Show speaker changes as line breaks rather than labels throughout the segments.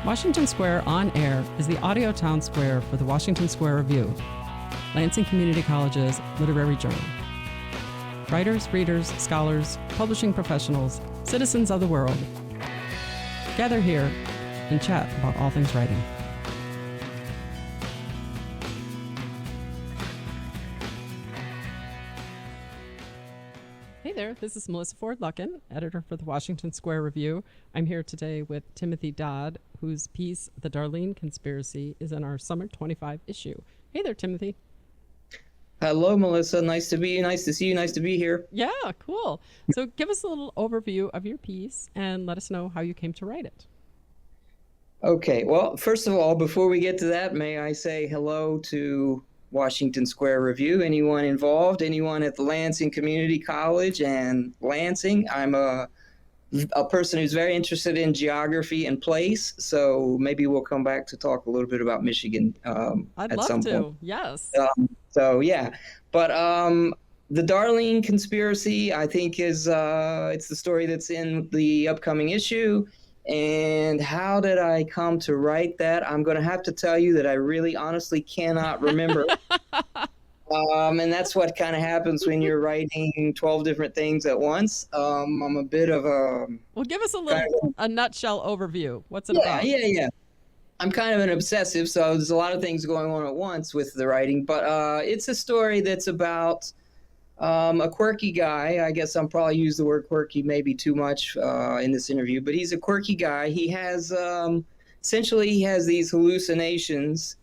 Washington Square On Air is the audio town square for the Washington Square Review, Lansing Community College's literary journal. Writers, readers, scholars, publishing professionals, citizens of the world gather here and chat about all things writing. Hey there, this is Melissa Ford Lucken, editor for the Washington Square Review. I'm here today with Timothy Dodd, whose piece, The Darlene Conspiracy, is in our Summer 25 issue. Hey there, Timothy.
Hello, Melissa. Nice to be you. Nice to see you. Nice to be here.
Yeah, cool. So give us a little overview of your piece and let us know how you came to write it.
Okay. Well, first of all, before we get to that, may I say hello to Washington Square Review, anyone involved, anyone at the Lansing Community College and Lansing. I'm a person who's very interested in geography and place, so maybe we'll come back to talk a little bit about Michigan
I'd
at
love
some
to.
point.
Yes.
So yeah, but the Darlene Conspiracy, I think, is it's the story that's in the upcoming issue. And how did I come to write that? I'm going to have to tell you that I really honestly cannot remember. And that's what kind of happens when you're writing 12 different things at once. I'm a bit of a...
Well, give us a nutshell overview. What's it about?
Yeah. I'm kind of an obsessive, so there's a lot of things going on at once with the writing. But it's a story that's about a quirky guy. I guess I'm probably use the word quirky maybe too much in this interview, but he's a quirky guy. He has essentially he has these hallucinations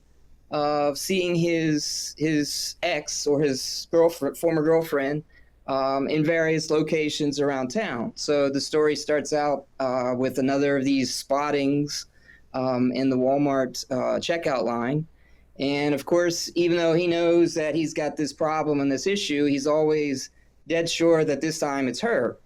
of seeing his ex or his former girlfriend in various locations around town. So the story starts out with another of these spottings in the Walmart checkout line. And of course, even though he knows that he's got this problem and this issue, he's always dead sure that this time it's her.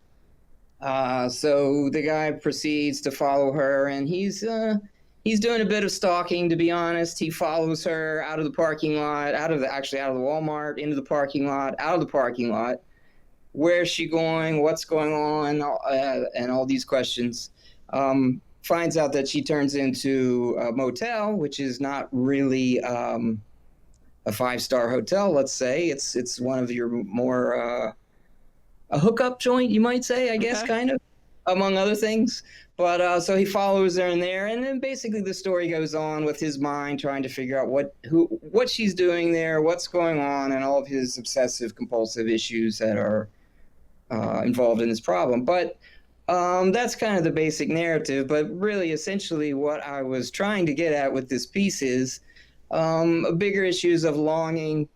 So the guy proceeds to follow her, and he's doing a bit of stalking, to be honest. He follows her out of the parking lot, out of the Walmart, into the parking lot, out of the parking lot. Where's she going? What's going on? And all these questions. Finds out that she turns into a motel, which is not really a 5-star hotel, let's say. It's one of your more a hookup joint, you might say, I guess, kind of, among other things. But so he follows her in there, and then basically the story goes on with his mind trying to figure out what she's doing there, what's going on, and all of his obsessive compulsive issues that are involved in this problem. But that's kind of the basic narrative, but really essentially what I was trying to get at with this piece is bigger issues of longing,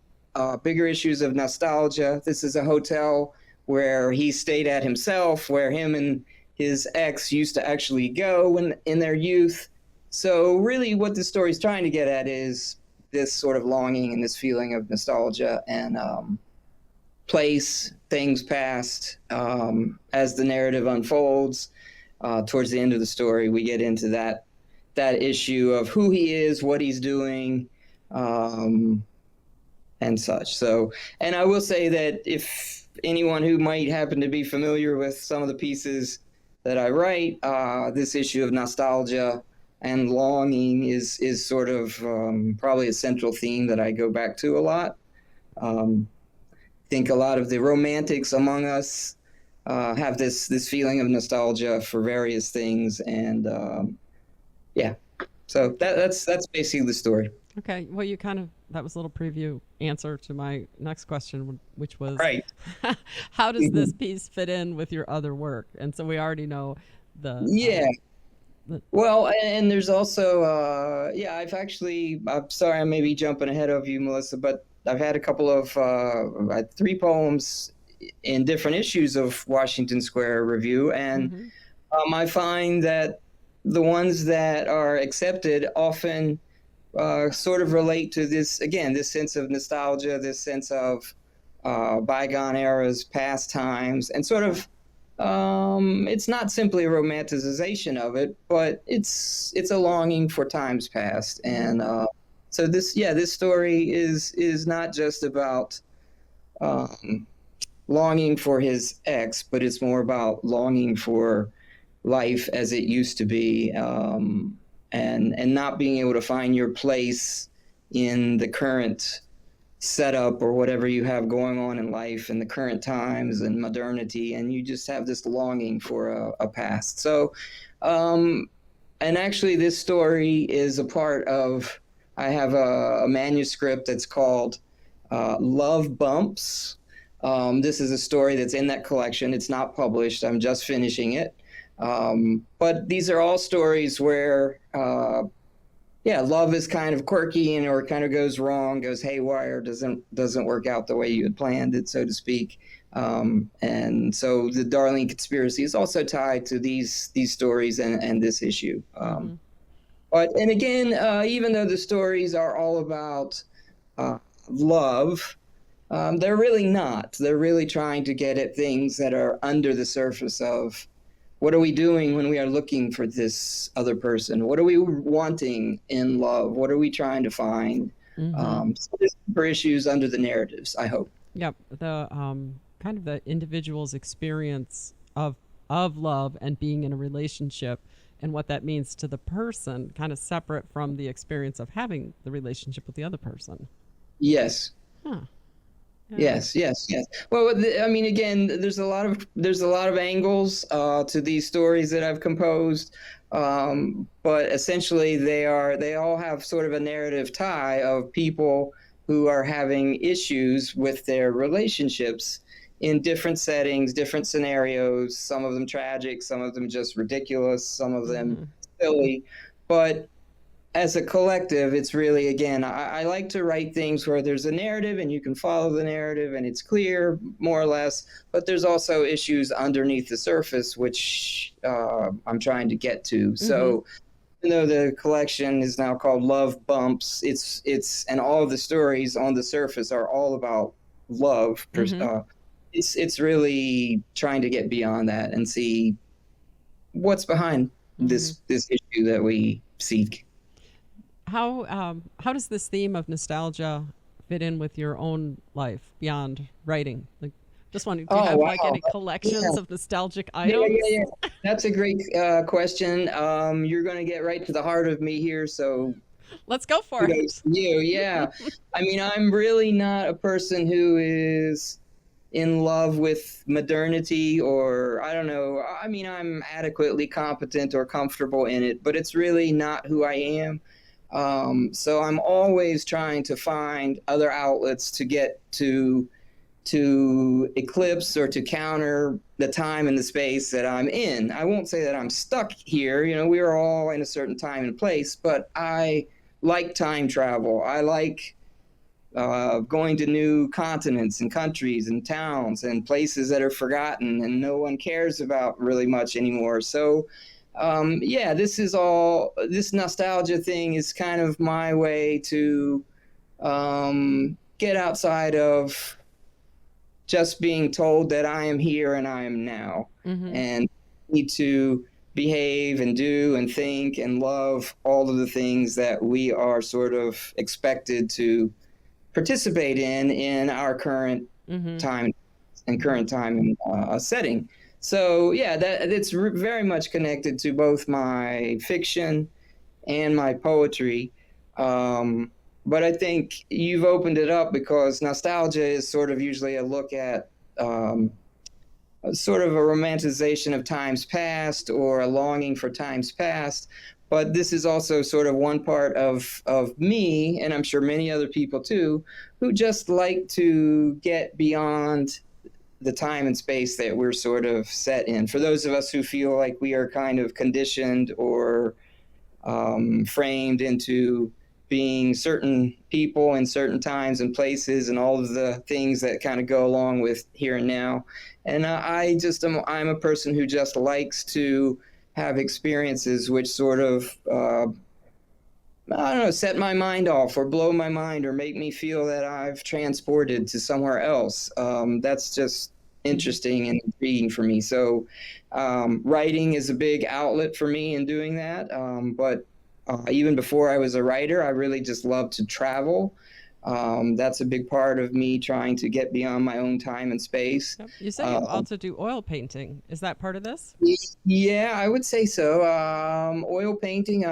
bigger issues of nostalgia. This is a hotel where he stayed at himself, where him and his ex used to actually go in their youth. So really what the story's trying to get at is this sort of longing and this feeling of nostalgia and place, things past. As the narrative unfolds, towards the end of the story, we get into that issue of who he is, what he's doing, and such. So, and I will say that if anyone who might happen to be familiar with some of the pieces that I write, this issue of nostalgia and longing is sort of probably a central theme that I go back to a lot. Think a lot of the romantics among us have this feeling of nostalgia for various things, and so that's basically the story.
Okay, well, that was a little preview answer to my next question, which was,
right.
How does this piece fit in with your other work? And so we already know
well, and there's also I'm sorry I may be jumping ahead of you, Melissa, but I've had a couple of 3 poems in different issues of Washington Square Review, and I find that the ones that are accepted often sort of relate to this sense of nostalgia, this sense of bygone eras, past times, and sort of it's not simply a romanticization of it, but it's a longing for times past. And so this story is not just about longing for his ex, but it's more about longing for life as it used to be, and not being able to find your place in the current setup or whatever you have going on in life in the current times and modernity, and you just have this longing for a past. So, and actually this story is a part of, I have a manuscript that's called Love Bumps. This is a story that's in that collection. It's not published. I'm just finishing it. But these are all stories where, love is kind of quirky or it kind of goes wrong, goes haywire, doesn't work out the way you had planned it, so to speak. And so the Darlene Conspiracy is also tied to these stories and this issue. But, and again, even though the stories are all about love, they're really not. They're really trying to get at things that are under the surface of what are we doing when we are looking for this other person? What are we wanting in love? What are we trying to find? So there's deeper issues under the narratives, I hope.
Yep. The kind of the individual's experience of love and being in a relationship and what that means to the person, kind of separate from the experience of having the relationship with the other person.
Yes.
Huh. Yeah.
Yes. Well, I mean, again, there's a lot of angles to these stories that I've composed, but essentially they all have sort of a narrative tie of people who are having issues with their relationships in different settings, different scenarios. Some of them tragic, some of them just ridiculous, some of them silly, but as a collective, it's really, again, I like to write things where there's a narrative and you can follow the narrative and it's clear, more or less, but there's also issues underneath the surface, which I'm trying to get to. So even though the collection is now called Love Bumps, it's and all of the stories on the surface are all about love. It's really trying to get beyond that and see what's behind this issue that we seek.
How does this theme of nostalgia fit in with your own life beyond writing? Like, just wondering, do you have like any collections of nostalgic items?
Yeah. That's a great question. You're going to get right to the heart of me here, so
let's go for it.
Yeah. I mean, I'm really not a person who is in love with modernity, or I don't know. I mean, I'm adequately competent or comfortable in it, but it's really not who I am. So I'm always trying to find other outlets to get to eclipse or to counter the time and the space that I'm in. I won't say that I'm stuck here. You know, we are all in a certain time and place, but I like time travel. I like going to new continents and countries and towns and places that are forgotten and no one cares about really much anymore. So this nostalgia thing is kind of my way to get outside of just being told that I am here and I am now, and need to behave and do and think and love all of the things that we are sort of expected to participate in our current time and current time and setting. So that it's very much connected to both my fiction and my poetry. But I think you've opened it up because nostalgia is sort of usually a look at sort of a romanticization of times past or a longing for times past. But this is also sort of one part of me, and I'm sure many other people too, who just like to get beyond the time and space that we're sort of set in. For those of us who feel like we are kind of conditioned or framed into being certain people in certain times and places and all of the things that kind of go along with here and now. And I'm a person who just likes to have experiences which sort of, set my mind off or blow my mind or make me feel that I've transported to somewhere else. That's just interesting and intriguing for me. So writing is a big outlet for me in doing that. But even before I was a writer, I really just loved to travel. That's a big part of me trying to get beyond my own time and space.
Yep. You said you also do oil painting. Is that part of this?
Yeah, I would say so. Oil painting,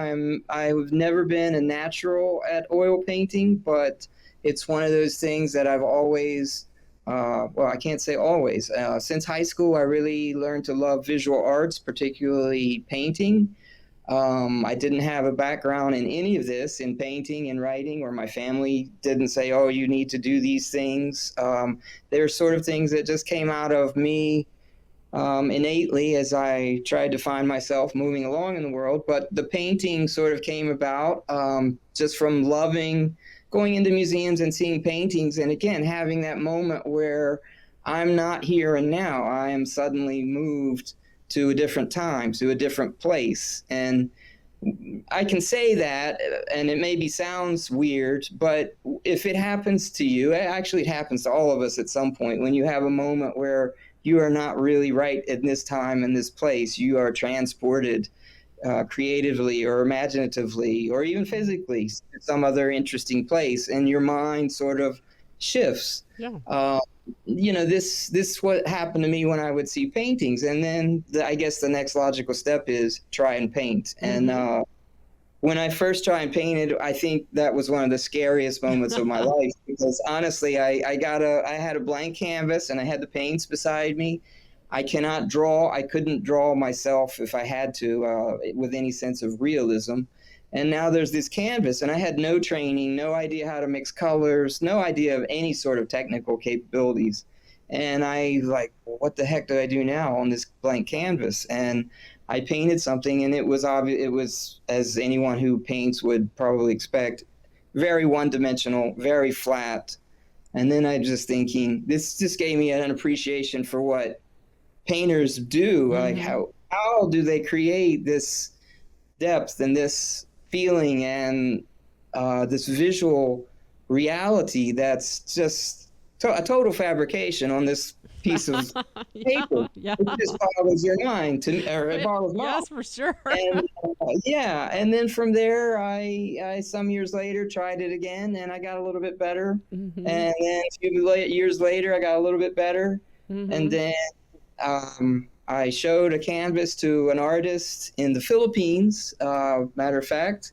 I've never been a natural at oil painting, but it's one of those things that I've always, well, I can't say always. Since high school, I really learned to love visual arts, particularly painting. I didn't have a background in any of this, in painting and writing, or my family didn't say, oh, you need to do these things. They're sort of things that just came out of me innately as I tried to find myself moving along in the world. But the painting sort of came about just from loving going into museums and seeing paintings. And again, having that moment where I'm not here and now. I am suddenly moved to a different time, to a different place. And I can say that, and it maybe sounds weird, but if it happens to you, actually it happens to all of us at some point, when you have a moment where you are not really right in this time and this place, you are transported creatively or imaginatively or even physically to some other interesting place, and your mind sort of shifts.
Yeah.
This what happened to me when I would see paintings, and then I guess the next logical step is try and paint.
Mm-hmm.
And when I first tried and painted, I think that was one of the scariest moments of my life, because honestly, I had a blank canvas and I had the paints beside me. I cannot draw. I couldn't draw myself if I had to with any sense of realism. And now there's this canvas, and I had no training, no idea how to mix colors, no idea of any sort of technical capabilities. And I like, what the heck do I do now on this blank canvas? And I painted something, and it was obvious. It was, as anyone who paints would probably expect, very one-dimensional, very flat. And then I just thinking, this just gave me an appreciation for what painters do.
Mm-hmm.
Like how do they create this depth and this feeling and this visual reality that's just a total fabrication on this piece of paper.
Yeah.
It just boggles your mind, or it boggles mine.
Yes, for sure.
And and then from there, I some years later tried it again, and I got a little bit better.
Mm-hmm.
And then a few years later, I got a little bit better.
Mm-hmm.
And then I showed a canvas to an artist in the Philippines, matter of fact,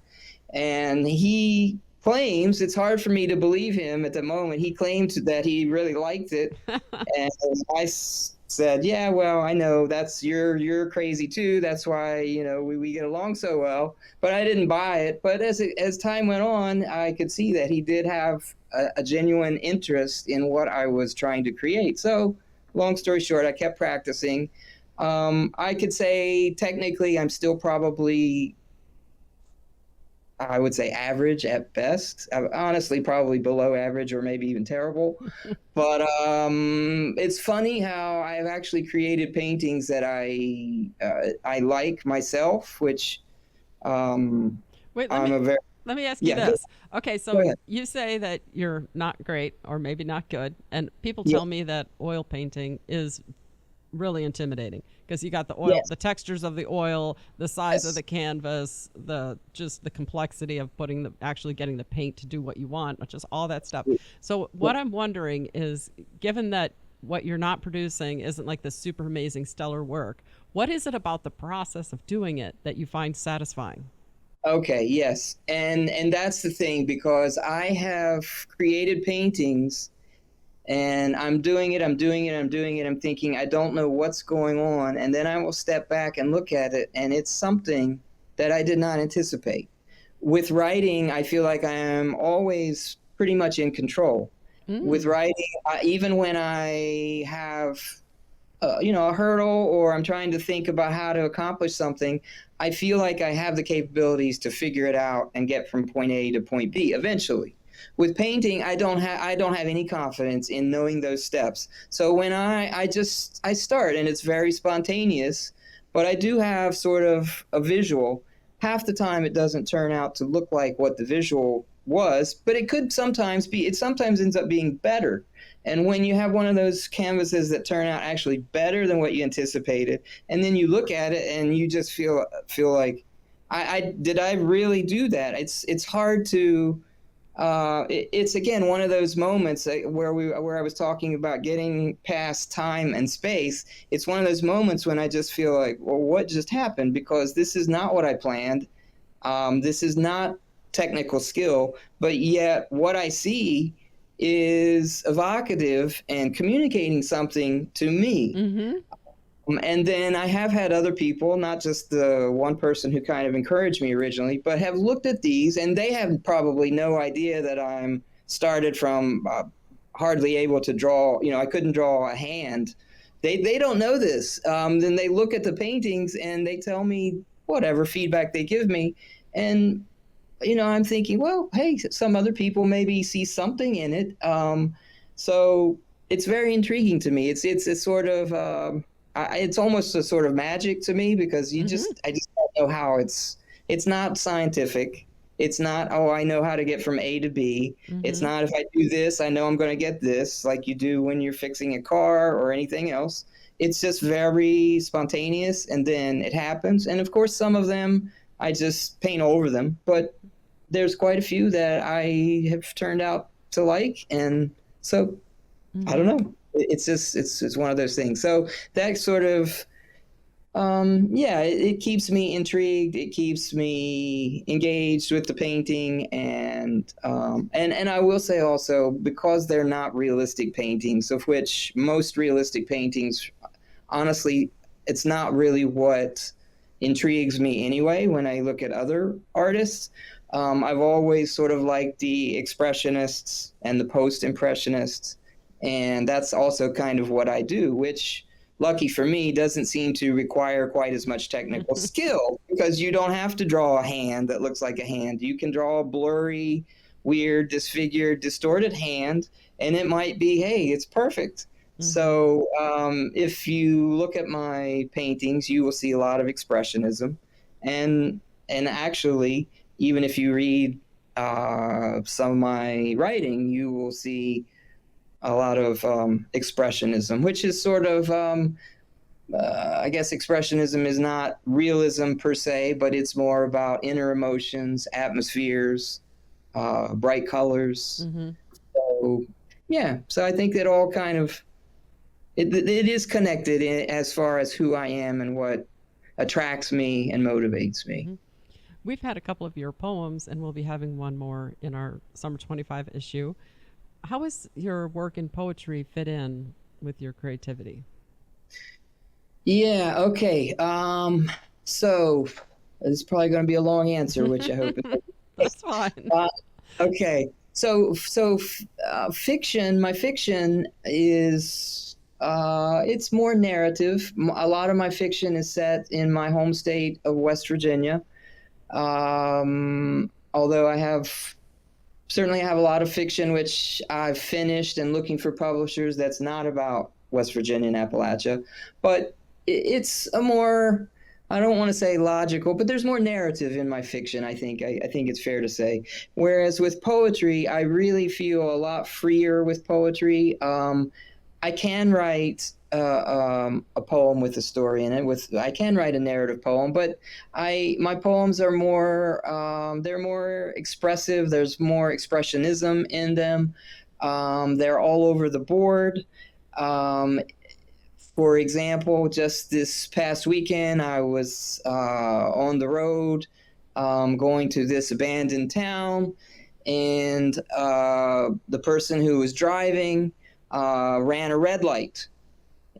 and he claims, it's hard for me to believe him at the moment, he claimed that he really liked it. And I said, yeah, well, I know you're crazy too. That's why, we get along so well. But I didn't buy it. But as time went on, I could see that he did have a genuine interest in what I was trying to create. So long story short, I kept practicing. I could say technically I'm still probably, I would say, average at best. Honestly, probably below average or maybe even terrible. But it's funny how I've actually created paintings that I like myself, which
Wait, let me ask you this. Okay, so you say that you're not great or maybe not good, and people tell me that oil painting is really intimidating because you got the oil, the textures of the oil, the size of the canvas, the complexity of actually getting the paint to do what you want, just all that stuff. So what I'm wondering is, given that what you're not producing isn't like the super amazing stellar work, what is it about the process of doing it that you find satisfying?
Okay, yes. And that's the thing, because I have created paintings and I'm doing it. I'm thinking, I don't know what's going on. And then I will step back and look at it, and it's something that I did not anticipate. With writing, I feel like I am always pretty much in control. With writing, even when I have a hurdle, or I'm trying to think about how to accomplish something, I feel like I have the capabilities to figure it out and get from point A to point B eventually. With painting, I don't have any confidence in knowing those steps. So when I start, and it's very spontaneous, but I do have sort of a visual. Half the time it doesn't turn out to look like what the visual was, but it could sometimes be. It sometimes ends up being better. And when you have one of those canvases that turn out actually better than what you anticipated, and then you look at it and you just feel like, did I really do that? It's hard to it's again one of those moments where I was talking about getting past time and space. It's one of those moments when I just feel like, well, what just happened? Because this is not what I planned. This is not technical skill, but yet what I see is evocative and communicating something to me.
Mm-hmm.
And then I have had other people, not just the one person who kind of encouraged me originally, but have looked at these, and they have probably no idea that I'm started from hardly able to draw. I couldn't draw a hand. They don't know this. Then they look at the paintings and they tell me whatever feedback they give me, and I'm thinking, well, hey, some other people maybe see something in it. So it's very intriguing to me. It's sort of it's almost a sort of magic to me, because I just don't know how it's not scientific. It's not, oh, I know how to get from A to B. It's not, if I do this, I know I'm going to get this, like you do when you're fixing a car or anything else. It's just very spontaneous, and then it happens. And of course, some of them I just paint over them, but there's quite a few that I have turned out to like. And so I don't know. It's just, it's one of those things. So that sort of, it keeps me intrigued. It keeps me engaged with the painting. And I will say also, because they're not realistic paintings, of which most realistic paintings, honestly, it's not really what intrigues me anyway when I look at other artists. I've always sort of liked the expressionists and the post-impressionists. And that's also kind of what I do, which, lucky for me, doesn't seem to require quite as much technical skill, because you don't have to draw a hand that looks like a hand. You can draw a blurry, weird, disfigured, distorted hand, and it might be, hey, it's perfect. So if you look at my paintings, you will see a lot of expressionism. And actually, even if you read some of my writing, you will see a lot of expressionism, which is sort of, I guess expressionism is not realism per se, but it's more about inner emotions, atmospheres, bright colors. So, yeah, so I think that all kind of, it is connected as far as who I am and what attracts me and motivates me.
We've had a couple of your poems, and we'll be having one more in our Summer 25 issue. How does your work in poetry fit in with your creativity?
Yeah, okay. So it's probably going to be a long answer, which I hope is
That's fine.
Okay. So fiction, my fiction is, it's more narrative. A lot of my fiction is set in my home state of West Virginia. Although I certainly have a lot of fiction which I've finished and looking for publishers that's not about West Virginia and Appalachia. But it's a more, I don't want to say logical, but there's more narrative in my fiction, I think. I think it's fair to say. Whereas with poetry, I really feel a lot freer with poetry. I can write a poem with a story in it. I can write a narrative poem, but my poems are more, they're more expressive. There's more expressionism in them. They're all over the board. For example, just this past weekend, I was on the road going to this abandoned town, and the person who was driving ran a red light.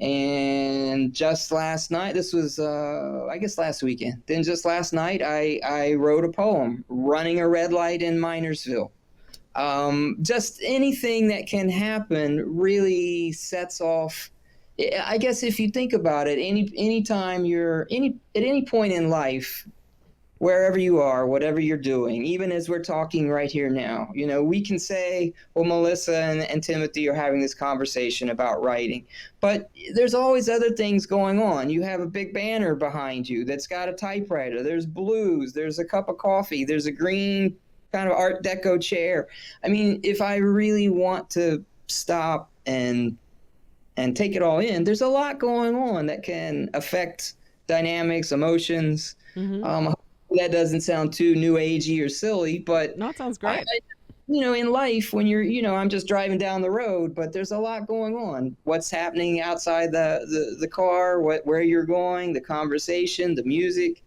And just last night, this was, I guess last weekend, then just last night, I wrote a poem, Running a Red Light in Minersville. Just anything that can happen really sets off. I guess if you think about it, anytime at any point in life, wherever you are, whatever you're doing, even as we're talking right here now, we can say, well, Melissa and Timothy are having this conversation about writing, but there's always other things going on. You have a big banner behind you that's got a typewriter. There's blues. There's a cup of coffee. There's a green kind of Art Deco chair. I mean, if I really want to stop and take it all in, there's a lot going on that can affect dynamics, emotions. That doesn't sound too new agey or silly, but
No, it sounds great.
in life when I'm just driving down the road, but there's a lot going on. What's happening outside the car, where you're going, the conversation, the music.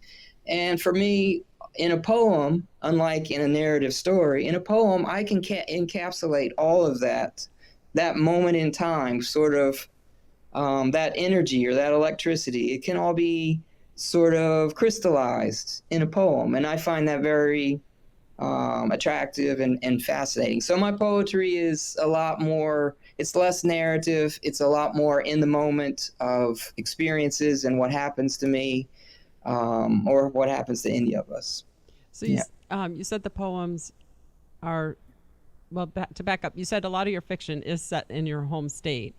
And for me, in a poem, unlike in a narrative story, in a poem, I can encapsulate all of that moment in time, sort of that energy or that electricity. It can all be sort of crystallized in a poem. And I find that very attractive and fascinating. So my poetry is a lot more, it's less narrative. It's a lot more in the moment of experiences and what happens to me, or what happens to any of us.
So you said the poems are, well, to back up, you said a lot of your fiction is set in your home state.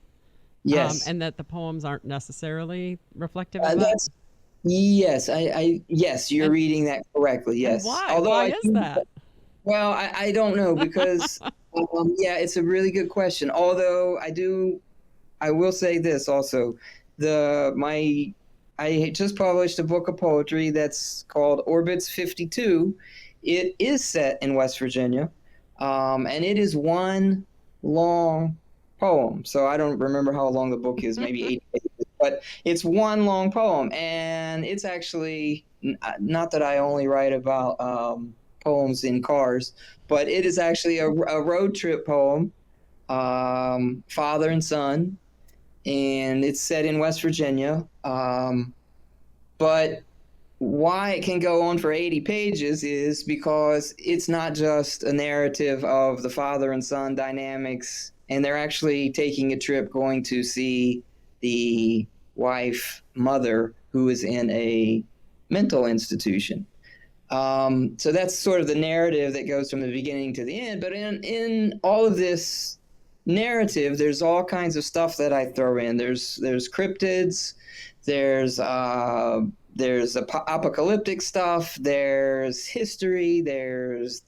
Yes.
And that the poems aren't necessarily reflective of that?
Yes, yes, you're reading that correctly. Yes.
Why?
Although
Why is that?
Well, I don't know because, yeah, it's a really good question. Although I will say this also. I just published a book of poetry that's called Orbits 52. It is set in West Virginia, and it is one long poem. So I don't remember how long the book is, maybe 8 pages, but it's one long poem. And it's actually, not that I only write about poems in cars, but it is actually a road trip poem, father and son, and it's set in West Virginia. But why it can go on for 80 pages is because it's not just a narrative of the father and son dynamics, and they're actually taking a trip going to see the mother, who is in a mental institution. So that's sort of the narrative that goes from the beginning to the end. But in all of this narrative, there's all kinds of stuff that I throw in. There's cryptids, there's apocalyptic stuff, there's history, there's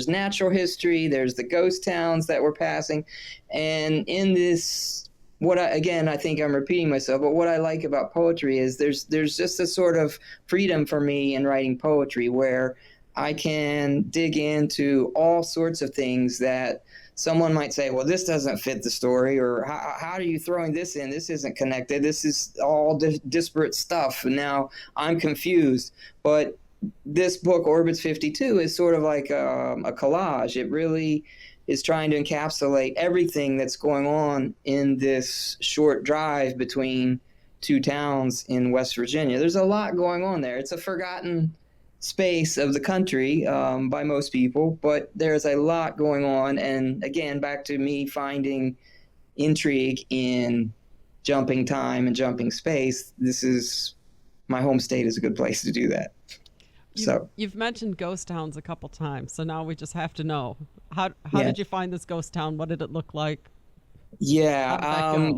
natural history, there's the ghost towns that we're passing. And in this, I think I'm repeating myself, but what I like about poetry is there's just a sort of freedom for me in writing poetry where I can dig into all sorts of things that someone might say, well, this doesn't fit the story, or how are you throwing this in? This isn't connected. This is all disparate stuff. And now I'm confused. But this book, Orbits 52, is sort of like a collage. It really is trying to encapsulate everything that's going on in this short drive between two towns in West Virginia. There's a lot going on there. It's a forgotten space of the country by most people, but there's a lot going on. And again, back to me finding intrigue in jumping time and jumping space. My home state is a good place to do that.
You've mentioned ghost towns a couple times, so now we just have to know how did you find this ghost town? What did it look like?
Yeah,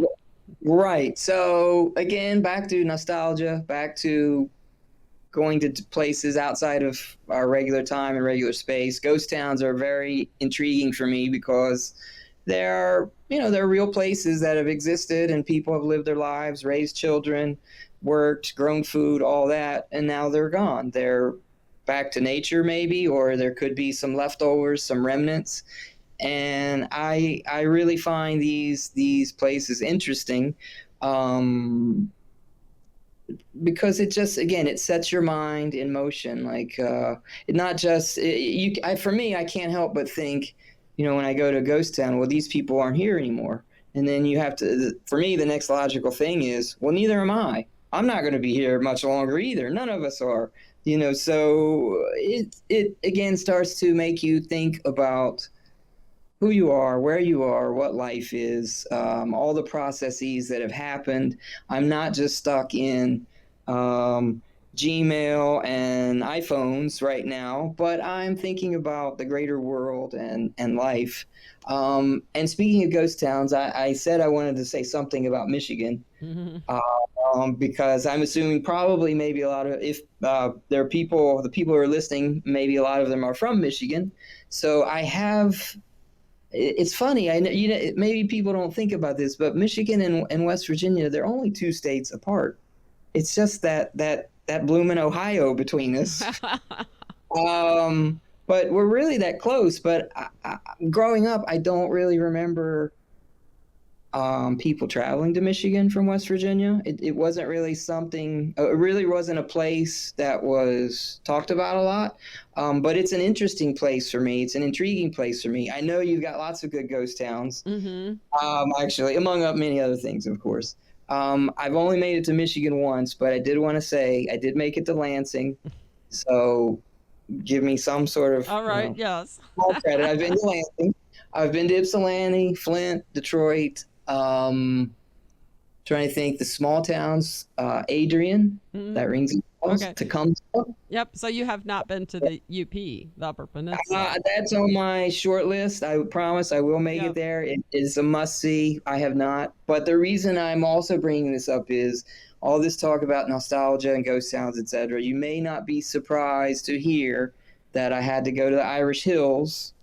right. So again, back to nostalgia, back to going to places outside of our regular time and regular space. Ghost towns are very intriguing for me because they're real places that have existed and people have lived their lives, raised children, worked, grown food, all that, and now they're gone. They're back to nature maybe, or there could be some leftovers, some remnants. And I really find these places interesting because it just, again, it sets your mind in motion. Like it not just for me, I can't help but think, when I go to a ghost town, well, these people aren't here anymore. And then you have to, for me, the next logical thing is, well, neither am I. I'm not going to be here much longer either. None of us are, so it again starts to make you think about who you are, where you are, what life is, all the processes that have happened. I'm not just stuck in Gmail and iPhones right now, but I'm thinking about the greater world and life. And speaking of ghost towns, I said I wanted to say something about Michigan, because I'm assuming probably maybe a lot of, if there are the people who are listening, maybe a lot of them are from Michigan. So it's funny, I know, maybe people don't think about this, but Michigan and West Virginia, they're only 2 states apart. It's just that bloomin' Ohio between us. but we're really that close. But growing up, I don't really remember people traveling to Michigan from West Virginia. It wasn't really something, it really wasn't a place that was talked about a lot. But it's an interesting place for me. It's an intriguing place for me. I know you've got lots of good ghost towns, actually, among many other things, of course. I've only made it to Michigan once, but I did want to say I did make it to Lansing. So give me some sort of
All right, yes.
small credit. I've been to Lansing. I've been to Ypsilanti, Flint, Detroit. Trying to think the small towns, Adrian, that rings a bell.
Okay.
Tecumseh.
Yep. So you have not been to the UP, the Upper Peninsula.
That's on my short list. I promise I will make it there. It is a must see. I have not. But the reason I'm also bringing this up is all this talk about nostalgia and ghost towns, etc. You may not be surprised to hear that I had to go to the Irish Hills.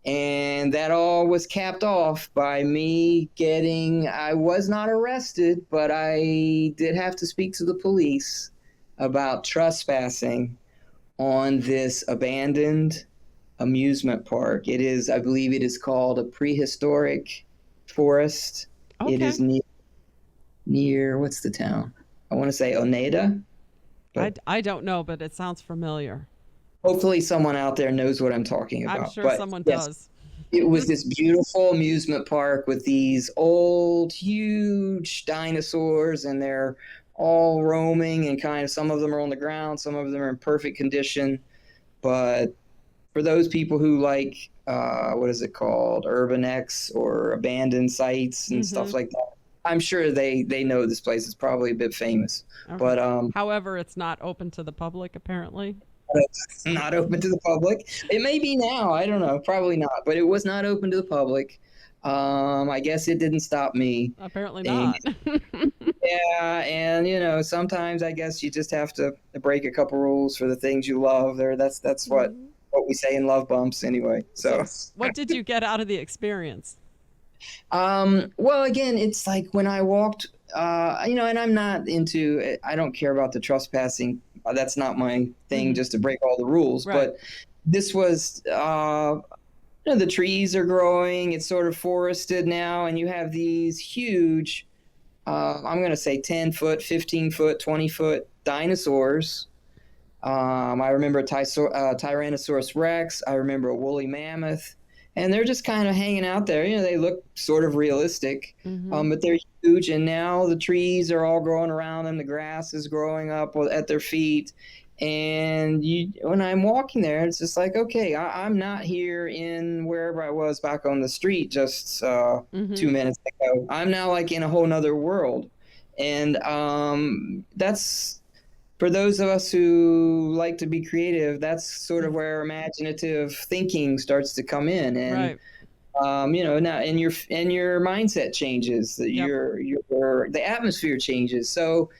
And that all was capped off by me I was not arrested, but I did have to speak to the police about trespassing on this abandoned amusement park. I believe it is called a prehistoric forest.
Okay.
It is near, what's the town? I want to say Oneida.
I don't know, but it sounds familiar.
Hopefully someone out there knows what I'm talking about.
I'm sure someone does.
It was this beautiful amusement park with these old, huge dinosaurs, and they're all roaming, and kind of some of them are on the ground, some of them are in perfect condition. But for those people who like, what is it called, Urban X or abandoned sites and stuff like that, I'm sure they know this place is probably a bit famous.
Okay.
But
however, it's not open to the public, apparently.
It's not open to the public. It may be now. I don't know. Probably not. But it was not open to the public. I guess it didn't stop me.
Apparently not.
Yeah, and sometimes I guess you just have to break a couple rules for the things you love. That's what we say in love bumps anyway. So
what did you get out of the experience?
Well, again, it's like when I walked, and I'm not I don't care about the trespassing. That's not my thing, just to break all the rules.
Right.
But this was, the trees are growing. It's sort of forested now, and you have these huge, I'm going to say 10-foot, 15-foot, 20-foot dinosaurs. I remember a Tyrannosaurus Rex. I remember a woolly mammoth. And they're just kind of hanging out there. They look sort of realistic, but they're huge. And now the trees are all growing around them. The grass is growing up at their feet. And when I'm walking there, it's just like, okay, I'm not here in wherever I was back on the street just 2 minutes ago. I'm now like in a whole nother world. And that's... For those of us who like to be creative, that's sort of where imaginative thinking starts to come in, and now and your mindset changes, the atmosphere changes. So,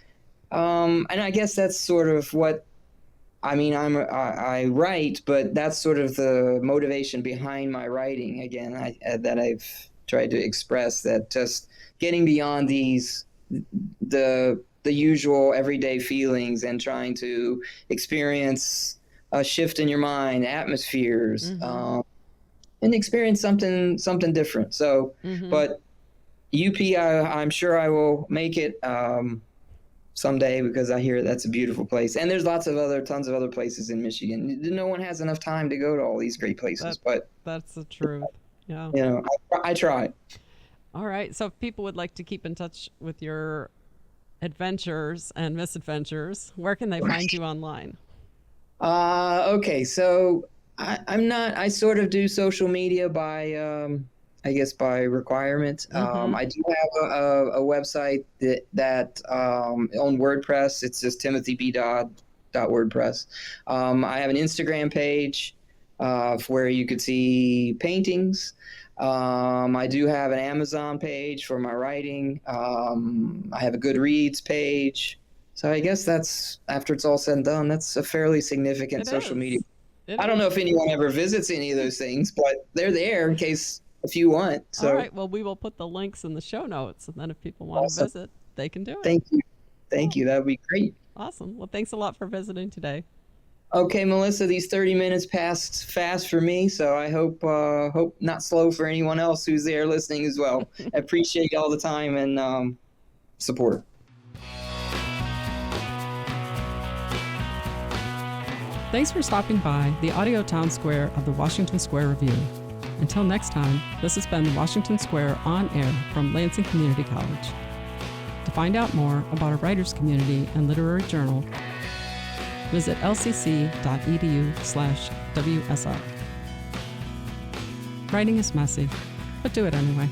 and I guess that's sort of what I mean. I write, but that's sort of the motivation behind my writing. Again, that I've tried to express, that just getting beyond the usual everyday feelings and trying to experience a shift in your mind, atmospheres, and experience something different. So, but UP, I'm sure I will make it someday, because I hear that's a beautiful place. And there's tons of other places in Michigan. No one has enough time to go to all these great places, but
that's the truth. Yeah.
I try.
All right. So if people would like to keep in touch with your adventures and misadventures, where can they find you online?
Okay, so I sort of do social media by I guess by requirement. I do have a website that on WordPress. It's just timothybdodd.wordpress. I have an Instagram page where you could see paintings. I do have an Amazon page for my writing. I have a Goodreads page. So I guess that's, after it's all said and done, that's a fairly significant social media. I don't know if anyone ever visits any of those things, but they're there in case if you want. So.
All right. Well, we will put the links in the show notes, and then if people want to visit, they can do it.
Thank you. Thank you. That would be great.
Awesome. Well, thanks a lot for visiting today.
Okay, Melissa, these 30 minutes passed fast for me, so I hope not slow for anyone else who's there listening as well. I appreciate all the time and support.
Thanks for stopping by the audio town square of the Washington Square Review. Until next time, this has been the Washington Square On Air from Lansing Community College. To find out more about our writers community and literary journal, visit lcc.edu/WSR. Writing is messy, but do it anyway.